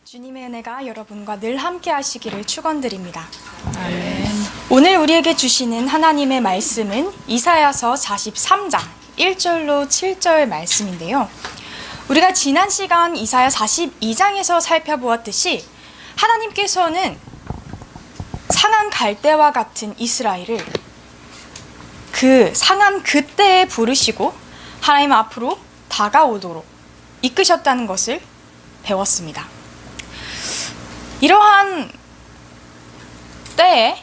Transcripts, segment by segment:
주님의 은혜가 여러분과 늘 함께 하시기를 축원드립니다. 아멘. 오늘 우리에게 주시는 하나님의 말씀은 이사야서 43장 1절로 7절 말씀인데요. 우리가 지난 시간 이사야 42장에서 살펴보았듯이 하나님께서는 상한 갈대와 같은 이스라엘을 그 상한 그때에 부르시고 하나님 앞으로 다가오도록 이끄셨다는 것을 배웠습니다. 이러한 때에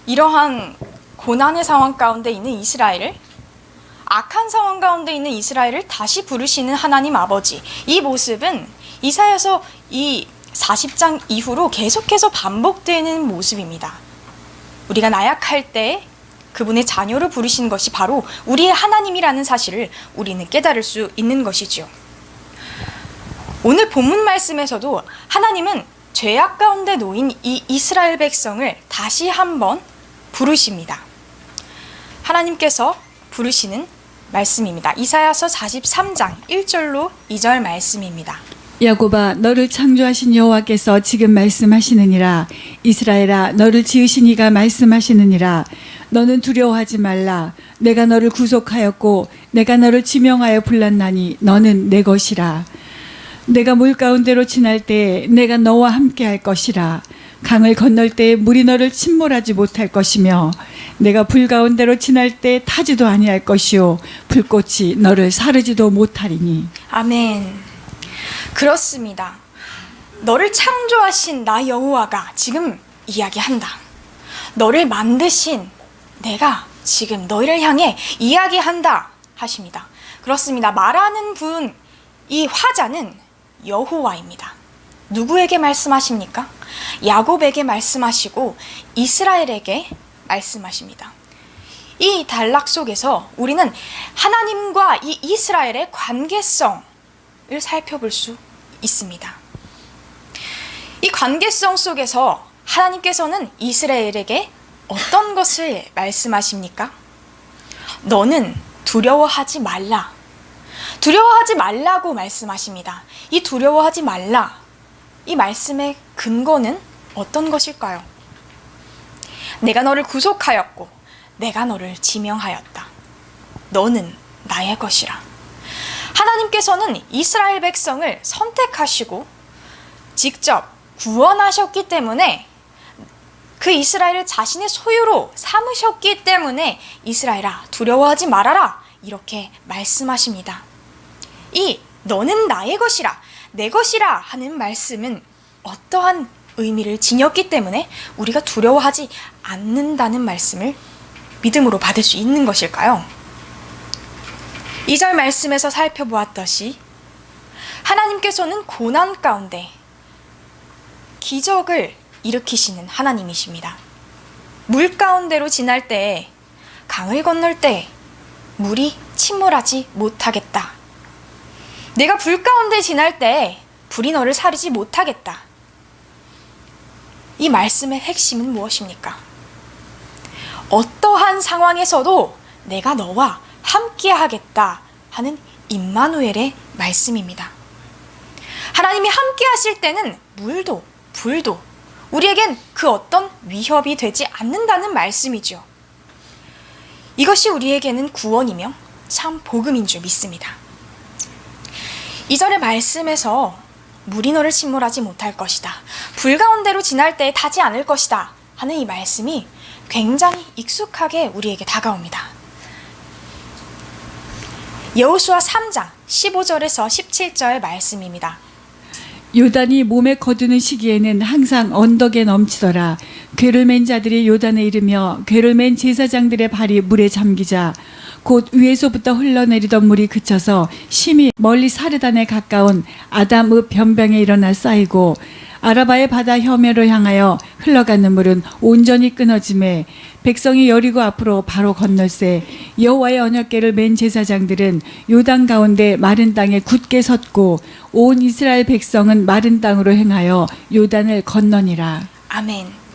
이러한 고난의 상황 가운데 있는 이스라엘을, 악한 상황 가운데 있는 이스라엘을 다시 부르시는 하나님 아버지, 이 모습은 이사야서 이 40장 이후로 계속해서 반복되는 모습입니다. 우리가 나약할 때 그분의 자녀로 부르신 것이 바로 우리의 하나님이라는 사실을 우리는 깨달을 수 있는 것이지요. 오늘 본문 말씀에서도 하나님은 죄악 가운데 놓인 이 이스라엘 백성을 다시 한번 부르십니다. 하나님께서 부르시는 말씀입니다. 이사야서 43장 1절로 2절 말씀입니다. 야곱아, 너를 창조하신 여호와께서 지금 말씀하시느니라. 이스라엘아, 너를 지으신 이가 말씀하시느니라. 너는 두려워하지 말라. 내가 너를 구속하였고 내가 너를 지명하여 불렀나니 너는 내 것이라. 내가 물 가운데로 지날 때 내가 너와 함께 할 것이라. 강을 건널 때 물이 너를 침몰하지 못할 것이며 내가 불 가운데로 지날 때 타지도 아니할 것이요 불꽃이 너를 사르지도 못하리니. 아멘. 그렇습니다. 너를 창조하신 나 여호와가 지금 이야기한다. 너를 만드신 내가 지금 너희를 향해 이야기한다 하십니다. 그렇습니다. 말하는 분, 이 화자는 여호와입니다. 누구에게 말씀하십니까? 야곱에게 말씀하시고 이스라엘에게 말씀하십니다. 이 단락 속에서 우리는 하나님과 이 이스라엘의 관계성을 살펴볼 수 있습니다. 이 관계성 속에서 하나님께서는 이스라엘에게 어떤 것을 말씀하십니까? 너는 두려워하지 말라. 두려워하지 말라고 말씀하십니다. 이 두려워하지 말라, 이 말씀의 근거는 어떤 것일까요? 내가 너를 구속하였고 내가 너를 지명하였다. 너는 나의 것이라. 하나님께서는 이스라엘 백성을 선택하시고 직접 구원하셨기 때문에, 그 이스라엘을 자신의 소유로 삼으셨기 때문에 이스라엘아 두려워하지 말아라 이렇게 말씀하십니다. 이 너는 나의 것이라, 내 것이라 하는 말씀은 어떠한 의미를 지녔기 때문에 우리가 두려워하지 않는다는 말씀을 믿음으로 받을 수 있는 것일까요? 2절 말씀에서 살펴보았듯이 하나님께서는 고난 가운데 기적을 일으키시는 하나님이십니다. 물 가운데로 지날 때, 강을 건널 때 물이 침몰하지 못하겠다. 내가 불 가운데 지날 때 불이 너를 사르지 못하겠다. 이 말씀의 핵심은 무엇입니까? 어떠한 상황에서도 내가 너와 함께 하겠다 하는 임마누엘의 말씀입니다. 하나님이 함께 하실 때는 물도 불도 우리에겐 그 어떤 위협이 되지 않는다는 말씀이죠. 이것이 우리에게는 구원이며 참 복음인 줄 믿습니다. 2절의 말씀에서 물이 너를 침몰하지 못할 것이다, 불 가운데로 지날 때 타지 않을 것이다 하는 이 말씀이 굉장히 익숙하게 우리에게 다가옵니다. 여호수아 3장 15절에서 17절 말씀입니다. 요단이 몸에 거두는 시기에는 항상 언덕에 넘치더라. 궤를 맨 자들이 요단에 이르며 궤를 맨 제사장들의 발이 물에 잠기자 곧 위에서부터 흘러내리던 물이 그쳐서 심히 멀리 사르단에 가까운 아담읍 변병에 일어나 쌓이고 아라바의 바다 혐해로 향하여 흘러가는 물은 온전히 끊어짐에 백성이 여리고 앞으로 바로 건널세 여호와의 언약궤를 맨 제사장들은 요단 가운데 마른 땅에 굳게 섰고 온 이스라엘 백성은 마른 땅으로 행하여 요단을 건너니라. 아멘.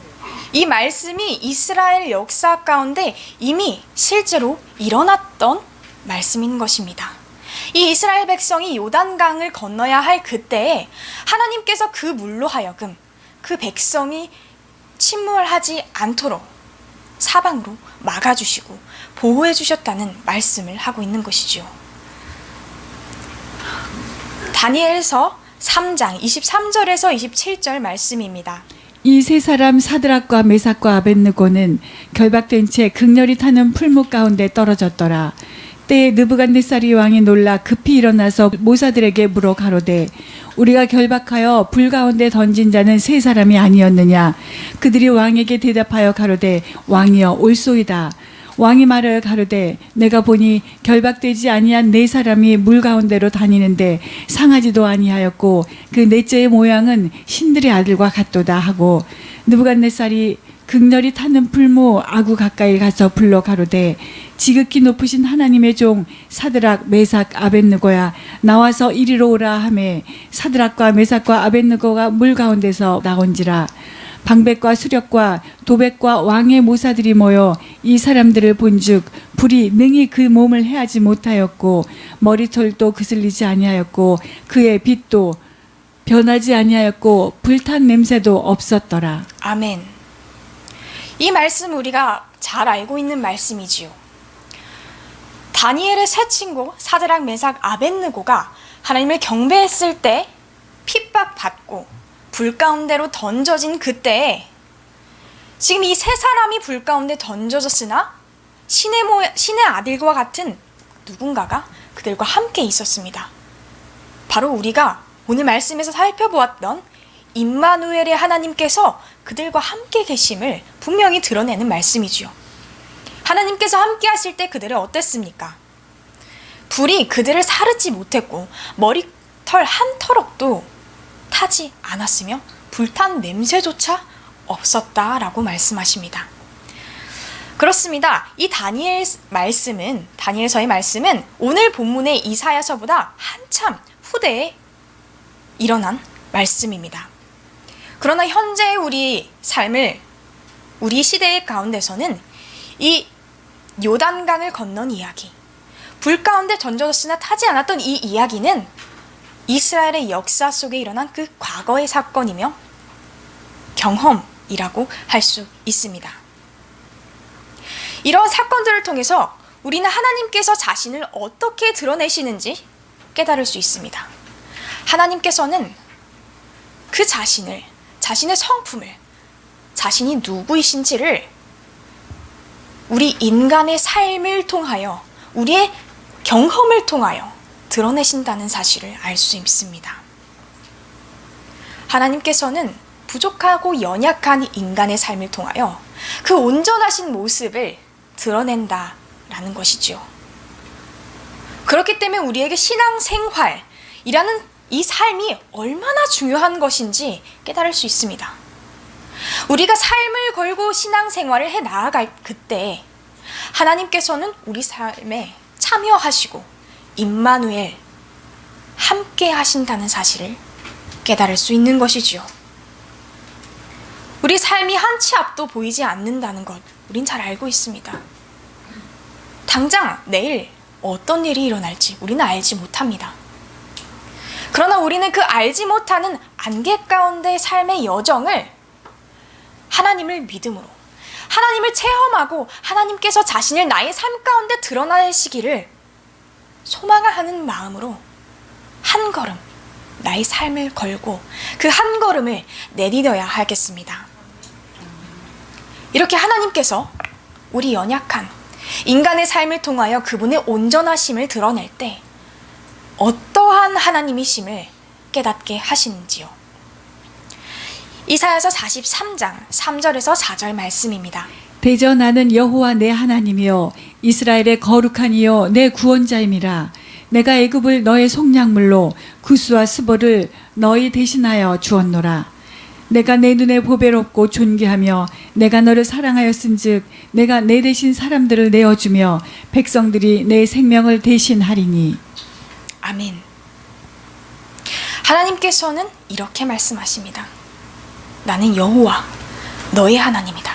이 말씀이 이스라엘 역사 가운데 이미 실제로 일어났던 말씀인 것입니다. 이 이스라엘 백성이 요단강을 건너야 할 그때에 하나님께서 그 물로 하여금 그 백성이 침몰하지 않도록 사방으로 막아주시고 보호해 주셨다는 말씀을 하고 있는 것이죠. 다니엘서 3장 23절에서 27절 말씀입니다. 이 세 사람 사드락과 메삭과 아벳느고는 결박된 채 극렬히 타는 풀무 가운데 떨어졌더라. 때에 느부갓네살이 왕이 놀라 급히 일어나서 모사들에게 물어 가로되 우리가 결박하여 불 가운데 던진 자는 세 사람이 아니었느냐. 그들이 왕에게 대답하여 가로되 왕이여 옳소이다. 왕이 말하여 가로되 내가 보니 결박되지 아니한 네 사람이 물 가운데로 다니는데 상하지도 아니하였고 그 넷째의 모양은 신들의 아들과 같도다 하고 느부갓네살이 극렬히 타는 풀무 아구 가까이 가서 불러 가로되 지극히 높으신 하나님의 종 사드락 메삭 아벳느고야 나와서 이리로 오라 하매 사드락과 메삭과 아벳느고가 물 가운데서 나온지라. 방백과 수력과 도백과 왕의 모사들이 모여 이 사람들을 본즉 불이 능히 그 몸을 해하지 못하였고 머리털도 그슬리지 아니하였고 그의 빛도 변하지 아니하였고 불탄 냄새도 없었더라. 아멘. 이 말씀 우리가 잘 알고 있는 말씀이지요. 다니엘의 세 친구 사드락 메삭 아벳느고가 하나님을 경배했을 때 핍박받고 불 가운데로 던져진 그때에 지금 이 세 사람이 불 가운데 던져졌으나 신의 아들과 같은 누군가가 그들과 함께 있었습니다. 바로 우리가 오늘 말씀에서 살펴보았던 임마누엘의 하나님께서 그들과 함께 계심을 분명히 드러내는 말씀이지요. 하나님께서 함께 하실 때 그들은 어땠습니까? 불이 그들을 사르지 못했고 머리털 한 털억도 타지 않았으며 불탄 냄새조차 없었다라고 말씀하십니다. 그렇습니다. 이 다니엘서의 말씀은 오늘 본문의 이사야서보다 한참 후대에 일어난 말씀입니다. 그러나 현재의 우리 삶을 우리 시대의 가운데서는 이 요단강을 건넌 이야기, 불 가운데 던져졌으나 타지 않았던 이 이야기는 이스라엘의 역사 속에 일어난 그 과거의 사건이며 경험이라고 할 수 있습니다. 이런 사건들을 통해서 우리는 하나님께서 자신을 어떻게 드러내시는지 깨달을 수 있습니다. 하나님께서는 그 자신의 성품을, 자신이 누구이신지를 우리 인간의 삶을 통하여, 우리의 경험을 통하여 드러내신다는 사실을 알 수 있습니다. 하나님께서는 부족하고 연약한 인간의 삶을 통하여 그 온전하신 모습을 드러낸다라는 것이죠. 그렇기 때문에 우리에게 신앙생활이라는 이 삶이 얼마나 중요한 것인지 깨달을 수 있습니다. 우리가 삶을 걸고 신앙생활을 해 나아갈 그때 하나님께서는 우리 삶에 참여하시고 임마누엘 함께 하신다는 사실을 깨달을 수 있는 것이지요. 우리 삶이 한 치 앞도 보이지 않는다는 것 우린 잘 알고 있습니다. 당장 내일 어떤 일이 일어날지 우리는 알지 못합니다. 그러나 우리는 그 알지 못하는 안개 가운데 삶의 여정을 하나님을 믿음으로, 하나님을 체험하고 하나님께서 자신을 나의 삶 가운데 드러나시기를 소망하는 마음으로 한 걸음 나의 삶을 걸고 그 한 걸음을 내디뎌야 하겠습니다. 이렇게 하나님께서 우리 연약한 인간의 삶을 통하여 그분의 온전하심을 드러낼 때 어떠한 하나님이심을 깨닫게 하시는지요. 이사야서 43장 3절에서 4절 말씀입니다. 대저 나는 여호와 내 하나님이요 이스라엘의 거룩한 이요 내 구원자임이라. 내가 애굽을 너의 속량물로 구스와 스보를 너희 대신하여 주었노라. 내가 내 눈에 보배롭고 존귀하며 내가 너를 사랑하였은즉 내가 내 대신 사람들을 내어주며 백성들이 내 생명을 대신하리니. 아멘. 하나님께서는 이렇게 말씀하십니다. 나는 여호와 너의 하나님이다.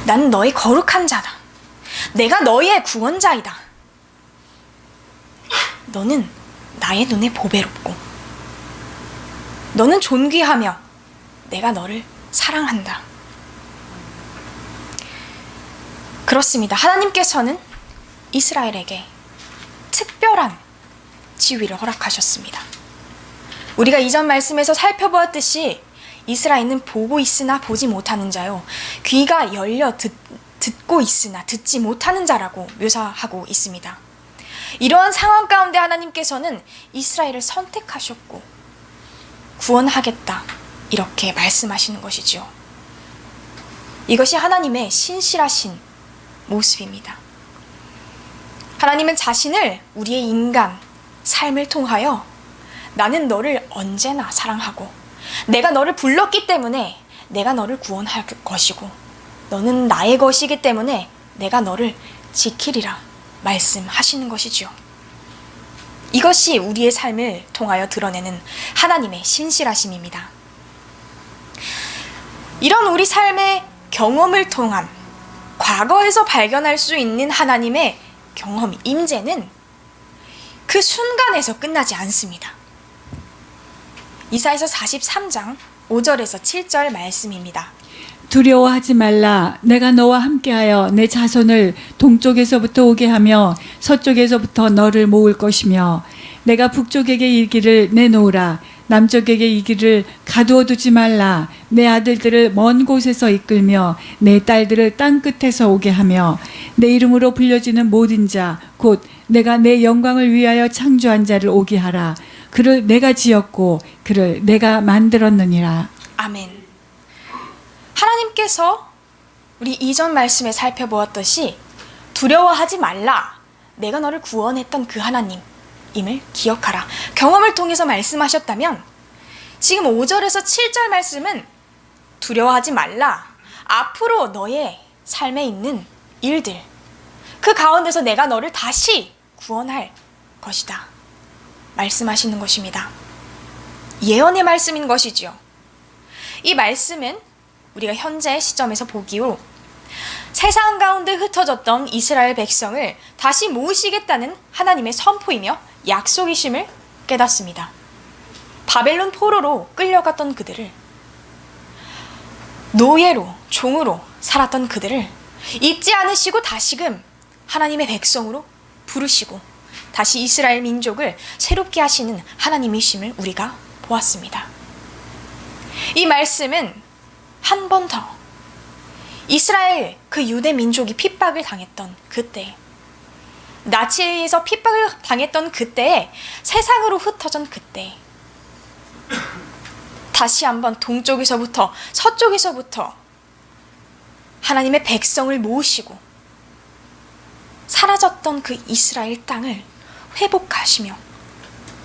나는 너의 거룩한 자다. 내가 너의 구원자이다. 너는 나의 눈에 보배롭고 너는 존귀하며 내가 너를 사랑한다. 그렇습니다. 하나님께서는 이스라엘에게 특별한 지위를 허락하셨습니다. 우리가 이전 말씀에서 살펴보았듯이 이스라엘은 보고 있으나 보지 못하는 자요, 귀가 열려 듣고 있으나 듣지 못하는 자라고 묘사하고 있습니다. 이러한 상황 가운데 하나님께서는 이스라엘을 선택하셨고 구원하겠다, 이렇게 말씀하시는 것이죠. 이것이 하나님의 신실하신 모습입니다. 하나님은 자신을 우리의 인간 삶을 통하여 나는 너를 언제나 사랑하고 내가 너를 불렀기 때문에 내가 너를 구원할 것이고 너는 나의 것이기 때문에 내가 너를 지키리라 말씀하시는 것이지요. 이것이 우리의 삶을 통하여 드러내는 하나님의 신실하심입니다. 이런 우리 삶의 경험을 통한 과거에서 발견할 수 있는 하나님의 경험, 임재는 그 순간에서 끝나지 않습니다. 이사야서 43장 5절에서 7절 말씀입니다. 두려워하지 말라. 내가 너와 함께하여 내 자손을 동쪽에서부터 오게 하며 서쪽에서부터 너를 모을 것이며 내가 북쪽에게 이 길을 내놓으라. 남쪽에게 이 길을 가두어 두지 말라. 내 아들들을 먼 곳에서 이끌며 내 딸들을 땅 끝에서 오게 하며 내 이름으로 불려지는 모든 자 곧 내가 내 영광을 위하여 창조한 자를 오게 하라. 그를 내가 지었고 그를 내가 만들었느니라. 아멘. 하나님께서 우리 이전 말씀에 살펴보았듯이 두려워하지 말라. 내가 너를 구원했던 그 하나님임을 기억하라. 경험을 통해서 말씀하셨다면 지금 5절에서 7절 말씀은 두려워하지 말라. 앞으로 너의 삶에 있는 일들, 그 가운데서 내가 너를 다시 구원할 것이다 말씀하시는 것입니다. 예언의 말씀인 것이지요. 이 말씀은 우리가 현재 시점에서 보기로 세상 가운데 흩어졌던 이스라엘 백성을 다시 모으시겠다는 하나님의 선포이며 약속이심을 깨닫습니다. 바벨론 포로로 끌려갔던 그들을, 노예로 종으로 살았던 그들을 잊지 않으시고 다시금 하나님의 백성으로 부르시고 다시 이스라엘 민족을 새롭게 하시는 하나님이심을 우리가 보았습니다. 이 말씀은 한 번 더 이스라엘 그 유대 민족이 핍박을 당했던 그때, 나치에 의해서 핍박을 당했던 그때에 세상으로 흩어진 그때 다시 한번 동쪽에서부터 서쪽에서부터 하나님의 백성을 모으시고 사라졌던 그 이스라엘 땅을 회복하시며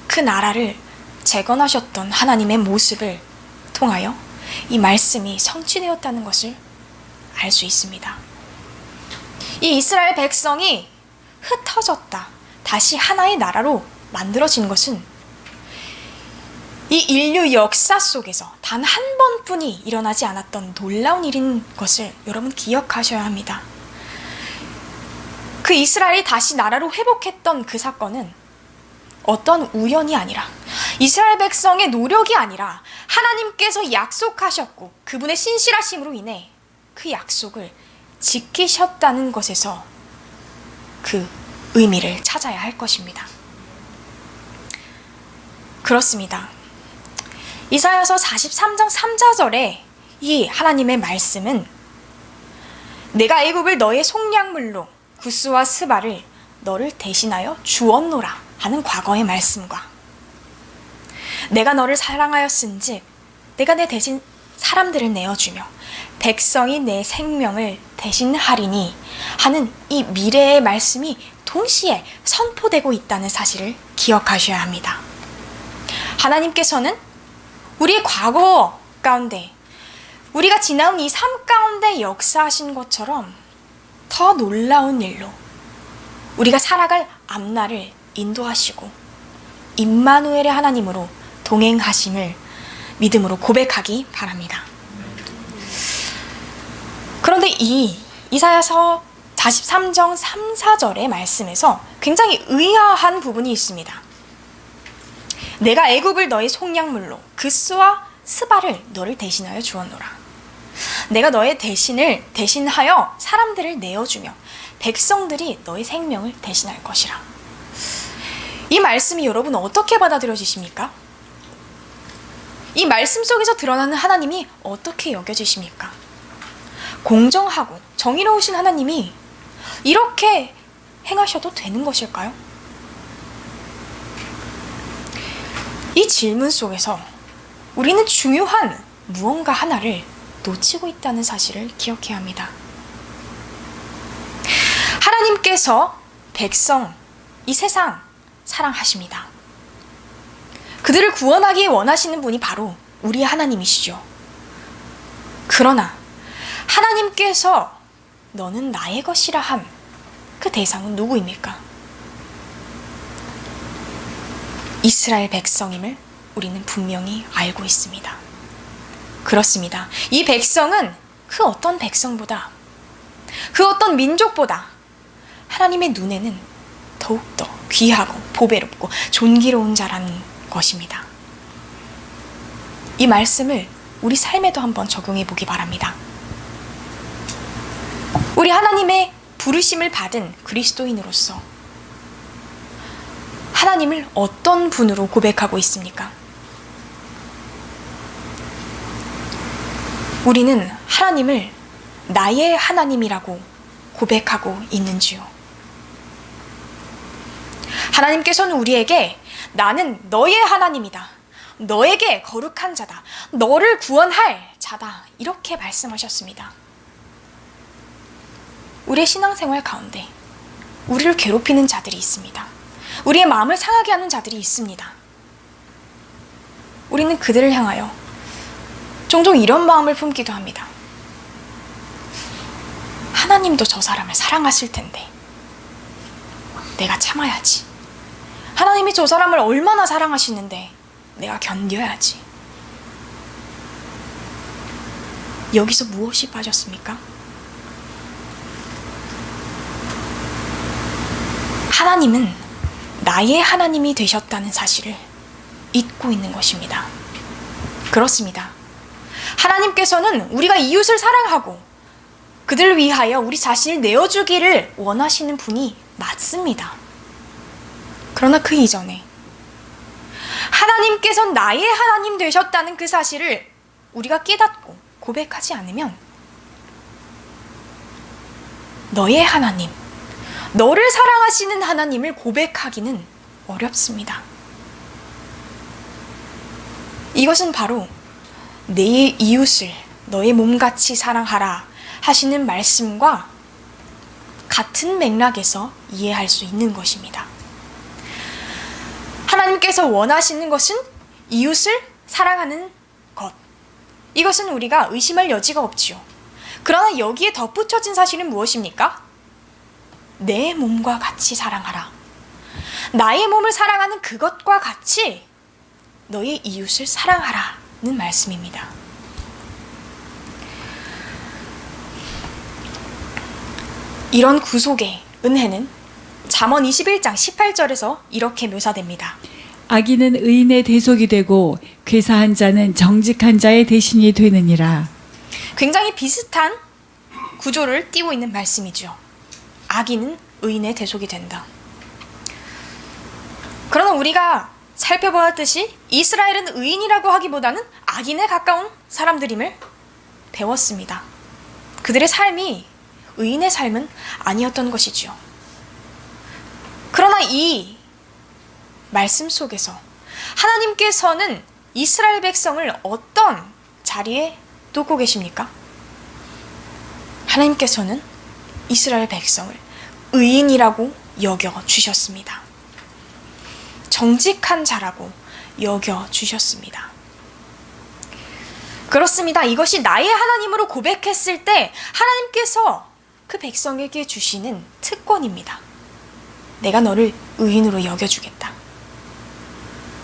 그 나라를 재건하셨던 하나님의 모습을 통하여 이 말씀이 성취되었다는 것을 알 수 있습니다. 이 이스라엘 백성이 흩어졌다, 다시 하나의 나라로 만들어진 것은 이 인류 역사 속에서 단 한 번뿐이 일어나지 않았던 놀라운 일인 것을 여러분 기억하셔야 합니다. 그 이스라엘이 다시 나라로 회복했던 그 사건은 어떤 우연이 아니라 이스라엘 백성의 노력이 아니라 하나님께서 약속하셨고 그분의 신실하심으로 인해 그 약속을 지키셨다는 것에서 그 의미를 찾아야 할 것입니다. 그렇습니다. 이사야서 43장 3절에 이 하나님의 말씀은 내가 애굽을 너의 속량물로 구스와 스바를 너를 대신하여 주었노라 하는 과거의 말씀과 내가 너를 사랑하였은즉 내가 내 대신 사람들을 내어주며 백성이 내 생명을 대신하리니 하는 이 미래의 말씀이 동시에 선포되고 있다는 사실을 기억하셔야 합니다. 하나님께서는 우리의 과거 가운데 우리가 지나온 이 삶 가운데 역사하신 것처럼 더 놀라운 일로 우리가 살아갈 앞날을 인도하시고 임마누엘의 하나님으로 동행하심을 믿음으로 고백하기 바랍니다. 그런데 이 이사야서 43장 3, 4절의 말씀에서 굉장히 의아한 부분이 있습니다. 내가 애굽을 너의 속량물로 그스와 스바를 너를 대신하여 주었노라. 내가 너의 대신하여 사람들을 내어주며 백성들이 너의 생명을 대신할 것이라. 이 말씀이 여러분 어떻게 받아들여지십니까? 이 말씀 속에서 드러나는 하나님이 어떻게 여겨지십니까? 공정하고 정의로우신 하나님이 이렇게 행하셔도 되는 것일까요? 이 질문 속에서 우리는 중요한 무언가 하나를 놓치고 있다는 사실을 기억해야 합니다. 하나님께서 백성, 이 세상 사랑하십니다. 그들을 구원하기 원하시는 분이 바로 우리 하나님이시죠. 그러나 하나님께서 너는 나의 것이라 한 그 대상은 누구입니까? 이스라엘 백성임을 우리는 분명히 알고 있습니다. 그렇습니다. 이 백성은 그 어떤 백성보다, 그 어떤 민족보다 하나님의 눈에는 더욱더 귀하고 보배롭고 존귀로운 자라는 것입니다. 이 말씀을 우리 삶에도 한번 적용해 보기 바랍니다. 우리 하나님의 부르심을 받은 그리스도인으로서 하나님을 어떤 분으로 고백하고 있습니까? 우리는 하나님을 나의 하나님이라고 고백하고 있는지요? 하나님께서는 우리에게 나는 너의 하나님이다. 너에게 거룩한 자다. 너를 구원할 자다. 이렇게 말씀하셨습니다. 우리의 신앙생활 가운데 우리를 괴롭히는 자들이 있습니다. 우리의 마음을 상하게 하는 자들이 있습니다. 우리는 그들을 향하여 종종 이런 마음을 품기도 합니다. 하나님도 저 사람을 사랑하실 텐데 내가 참아야지. 하나님이 저 사람을 얼마나 사랑하시는데 내가 견뎌야지. 여기서 무엇이 빠졌습니까? 하나님은 나의 하나님이 되셨다는 사실을 잊고 있는 것입니다. 그렇습니다. 하나님께서는 우리가 이웃을 사랑하고 그들을 위하여 우리 자신을 내어주기를 원하시는 분이 맞습니다. 그러나 그 이전에 하나님께서 나의 하나님 되셨다는 그 사실을 우리가 깨닫고 고백하지 않으면 너의 하나님, 너를 사랑하시는 하나님을 고백하기는 어렵습니다. 이것은 바로 내 이웃을 너의 몸같이 사랑하라 하시는 말씀과 같은 맥락에서 이해할 수 있는 것입니다. 하나님께서 원하시는 것은 이웃을 사랑하는 것. 이것은 우리가 의심할 여지가 없지요. 그러나 여기에 덧붙여진 사실은 무엇입니까? 내 몸과 같이 사랑하라. 나의 몸을 사랑하는 그것과 같이 너의 이웃을 사랑하라는 말씀입니다. 이런 구속의 은혜는 잠언 21장 18절에서 이렇게 묘사됩니다. 악인은 의인의 대속이 되고 괴사한 자는 정직한 자의 대신이 되느니라. 굉장히 비슷한 구조를 띠고 있는 말씀이죠. 악인은 의인의 대속이 된다. 그러나 우리가 살펴보았듯이 이스라엘은 의인이라고 하기보다는 악인에 가까운 사람들임을 배웠습니다. 그들의 삶이 의인의 삶은 아니었던 것이지요. 그러나 이 말씀 속에서 하나님께서는 이스라엘 백성을 어떤 자리에 두고 계십니까? 하나님께서는 이스라엘 백성을 의인이라고 여겨주셨습니다. 정직한 자라고 여겨주셨습니다. 그렇습니다. 이것이 나의 하나님으로 고백했을 때 하나님께서 그 백성에게 주시는 특권입니다. 내가 너를 의인으로 여겨주겠다.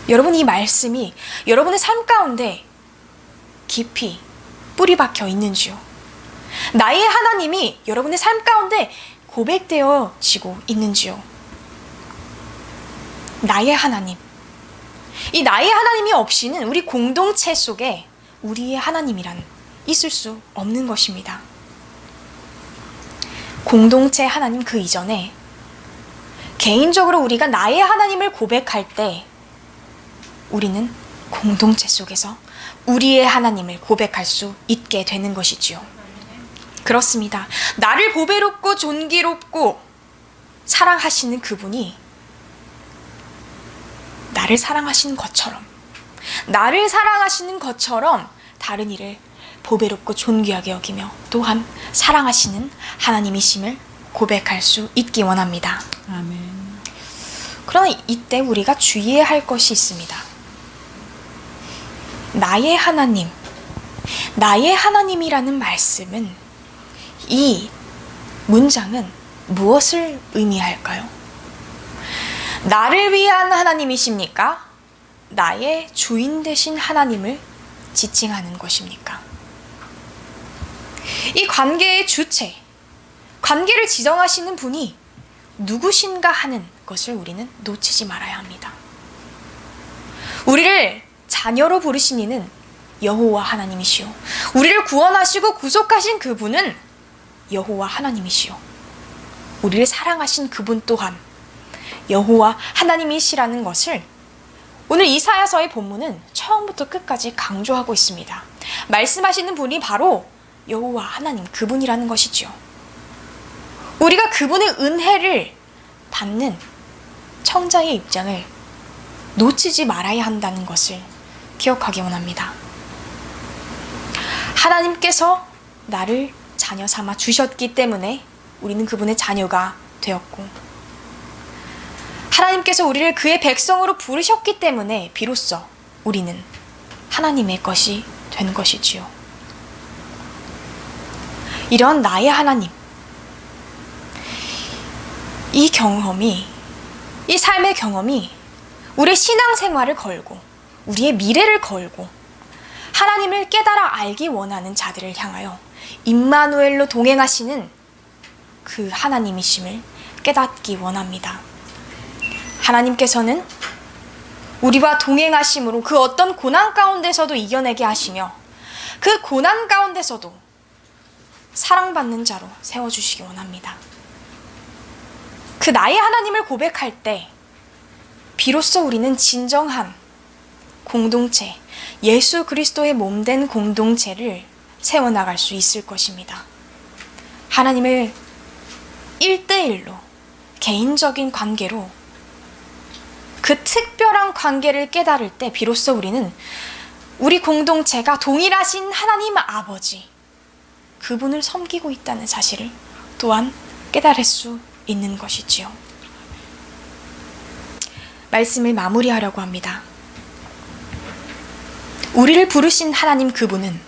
여러분, 이 말씀이 여러분의 삶 가운데 깊이 뿌리 박혀 있는지요? 나의 하나님이 여러분의 삶 가운데 고백되어지고 있는지요? 나의 하나님. 이 나의 하나님이 없이는 우리 공동체 속에 우리의 하나님이란 있을 수 없는 것입니다. 공동체 하나님 그 이전에 개인적으로 우리가 나의 하나님을 고백할 때 우리는 공동체 속에서 우리의 하나님을 고백할 수 있게 되는 것이지요. 그렇습니다. 나를 보배롭고 존귀롭고 사랑하시는 그분이 나를 사랑하시는 것처럼, 나를 사랑하시는 것처럼 다른 이를 보배롭고 존귀하게 여기며 또한 사랑하시는 하나님이심을 고백할 수 있기 원합니다. 아멘. 그러나 이때 우리가 주의해야 할 것이 있습니다. 나의 하나님, 나의 하나님이라는 말씀은, 이 문장은 무엇을 의미할까요? 나를 위한 하나님이십니까? 나의 주인 되신 하나님을 지칭하는 것입니까? 이 관계의 주체, 관계를 지정하시는 분이 누구신가 하는 것을 우리는 놓치지 말아야 합니다. 우리를 자녀로 부르신 이는 여호와 하나님이시오. 우리를 구원하시고 구속하신 그분은 여호와 하나님이시오. 우리를 사랑하신 그분 또한 여호와 하나님이시라는 것을 오늘 이사야서의 본문은 처음부터 끝까지 강조하고 있습니다. 말씀하시는 분이 바로 여호와 하나님 그분이라는 것이죠. 우리가 그분의 은혜를 받는 청자의 입장을 놓치지 말아야 한다는 것을 기억하기 원합니다. 하나님께서 나를 자녀 삼아 주셨기 때문에 우리는 그분의 자녀가 되었고, 하나님께서 우리를 그의 백성으로 부르셨기 때문에 비로소 우리는 하나님의 것이 된 것이지요. 이런 나의 하나님, 이 경험이, 이 삶의 경험이 우리의 신앙생활을 걸고 우리의 미래를 걸고 하나님을 깨달아 알기 원하는 자들을 향하여 임마누엘로 동행하시는 그 하나님이심을 깨닫기 원합니다. 하나님께서는 우리와 동행하심으로 그 어떤 고난 가운데서도 이겨내게 하시며 그 고난 가운데서도 사랑받는 자로 세워주시기 원합니다. 그 나의 하나님을 고백할 때 비로소 우리는 진정한 공동체, 예수 그리스도의 몸된 공동체를 세워나갈 수 있을 것입니다. 하나님을 1대1로 개인적인 관계로 그 특별한 관계를 깨달을 때 비로소 우리는 우리 공동체가 동일하신 하나님 아버지, 그분을 섬기고 있다는 사실을 또한 깨달을 수 있는 것이지요. 말씀을 마무리하려고 합니다. 우리를 부르신 하나님 그분은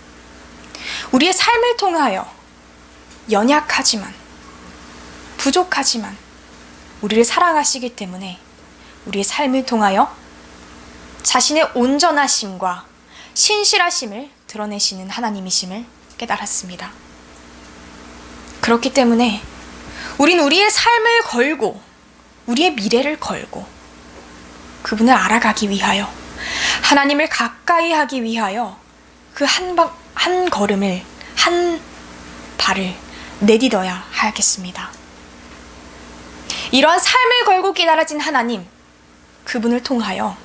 우리의 삶을 통하여 연약하지만 부족하지만 우리를 사랑하시기 때문에 우리의 삶을 통하여 자신의 온전하심과 신실하심을 드러내시는 하나님이심을 깨달았습니다. 그렇기 때문에 우린 우리의 삶을 걸고 우리의 미래를 걸고 그분을 알아가기 위하여 하나님을 가까이 하기 위하여 그 한 걸음을, 한 발을 내딛어야 하겠습니다. 이러한 삶을 걸고 깨달아진 하나님, 그분을 통하여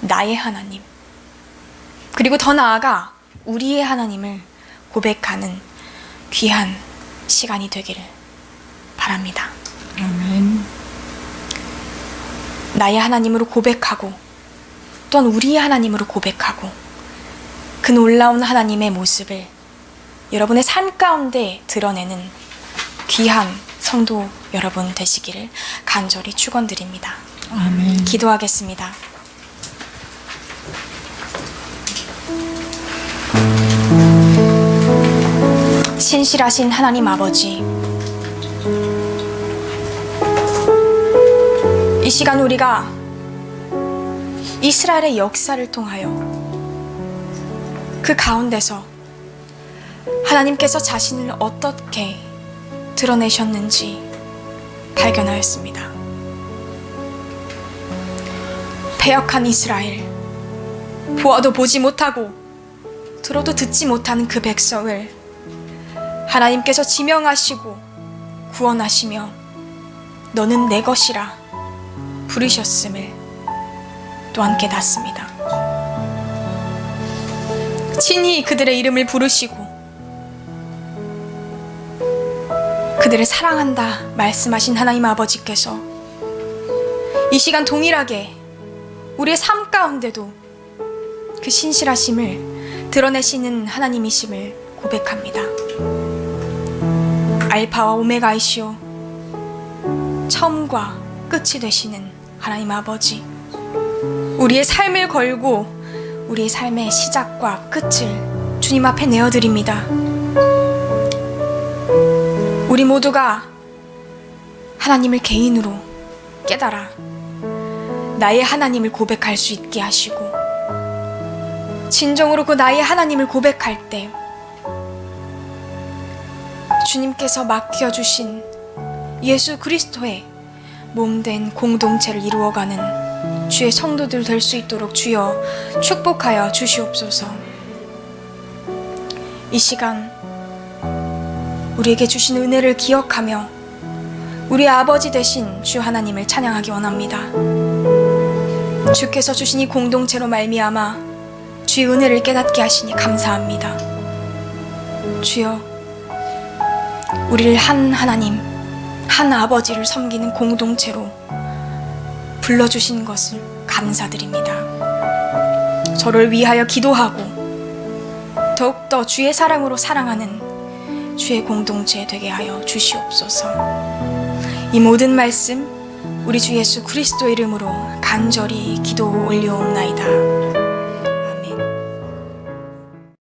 나의 하나님, 그리고 더 나아가 우리의 하나님을 고백하는 귀한 시간이 되기를 바랍니다. 아멘. 나의 하나님으로 고백하고 또한 우리의 하나님으로 고백하고 그 놀라운 하나님의 모습을 여러분의 삶 가운데 드러내는 귀한 성도 여러분 되시기를 간절히 축원드립니다. 아멘. 기도하겠습니다. 신실하신 하나님 아버지, 이 시간 우리가 이스라엘의 역사를 통하여 그 가운데서 하나님께서 자신을 어떻게 드러내셨는지 발견하였습니다. 패역한 이스라엘, 보아도 보지 못하고 들어도 듣지 못하는 그 백성을 하나님께서 지명하시고 구원하시며 너는 내 것이라 부르셨음을 또한 깨닫습니다. 친히 그들의 이름을 부르시고 그들을 사랑한다 말씀하신 하나님 아버지께서 이 시간 동일하게 우리의 삶 가운데도 그 신실하심을 드러내시는 하나님이심을 고백합니다. 알파와 오메가이시오, 처음과 끝이 되시는 하나님 아버지, 우리의 삶을 걸고 우리의 삶의 시작과 끝을 주님 앞에 내어드립니다. 우리 모두가 하나님을 개인으로 깨달아 나의 하나님을 고백할 수 있게 하시고, 진정으로 그 나의 하나님을 고백할 때 주님께서 맡겨주신 예수 그리스도의 몸된 공동체를 이루어가는 주의 성도들 될 수 있도록 주여 축복하여 주시옵소서. 이 시간 우리에게 주신 은혜를 기억하며 우리 아버지 되신 주 하나님을 찬양하기 원합니다. 주께서 주신 이 공동체로 말미암아 주의 은혜를 깨닫게 하시니 감사합니다. 주여, 우리를 한 하나님, 한 아버지를 섬기는 공동체로 불러주신 것을 감사드립니다. 저를 위하여 기도하고 더욱더 주의 사랑으로 사랑하는 주의 공동체 되게 하여 주시옵소서. 이 모든 말씀 우리 주 예수 그리스도 이름으로 간절히 기도 올려옵나이다.